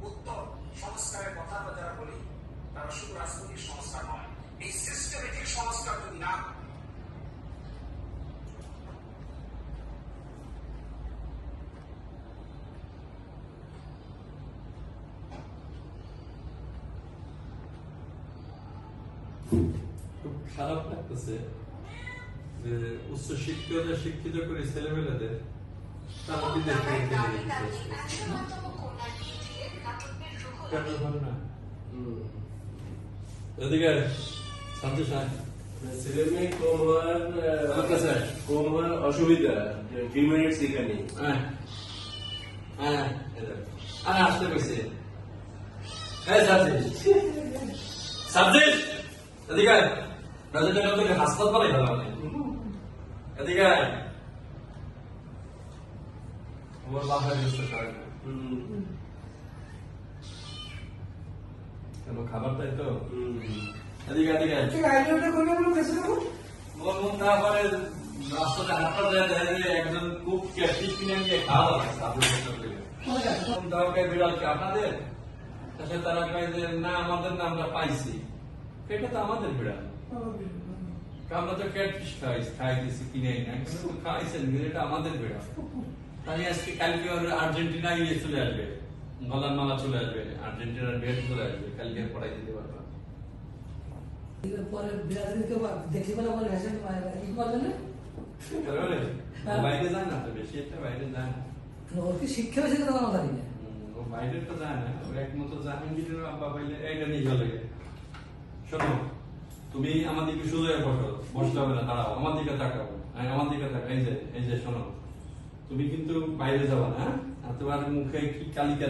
উত্তর সংস্কারের কথা আমরা যারা বলি তারা শুধু রাজনৈতিক সংস্কার নয়, এই সিস্টেমেটিক সংস্কার যদি না খুব খারাপ লাগতেছে যে উচ্চ শিক্ষিত করে ছেলেমেয়েদের তারা বিদেশ থেকে এদিকে শান্তি সাহেব ছেলে মেয়ে কম হওয়ার অসুবিধা হিউম্যানিটিস এখানে হ্যাঁ হ্যাঁ আর আসতে পেরেছে হ্যাঁ সাবজেক্ট এদিকে রাজনীতি তোকে হাসপাতালে গেল এদিকে আমার বাসায় ব্যস্ত সবাই কেন খাবার তাই তো এদিকে এদিকে তারপরে রাস্তাতে হাঁটা যায় দেখা যায় একজন খুব ক্যাশিস কিনে নিয়ে খাওয়া লাগছে বিড়ালকে আপনাদের তারা কয় যে না আমাদের না আমরা পাইছি এটা তো আমাদের বিড়াল আমরা তো ক্যাটফিশ খাই দিচ্ছি কিনে না কিন্তু খাইছেন এটা আমাদের বিড়াল তাই আজকে কালকে আর্জেন্টিনা গিয়ে চলে আসবে গলার মালা চলে আসবে আর্জেন্টিনার বেড চলে আসবে কালকে পড়াই দিতে পারবে বাইরে যায় না তো বেশি একটা বাইরে যায় না শিক্ষা বেশি কথা আমার জানি না ও বাইরে তো যায় না ও একমাত্র জাহাঙ্গীরের আব্বা পাইলে এইটা নিয়ে গেলে শোনো তুমি আমার দিকে সোজা বসতে হবে না দাঁড়াও আমার দিকে তাকাও আমার দিকে তাকাও এই যে শোনো তুমি কিন্তু বাইরে যাবা না আর তোমার মুখে কি কালিকা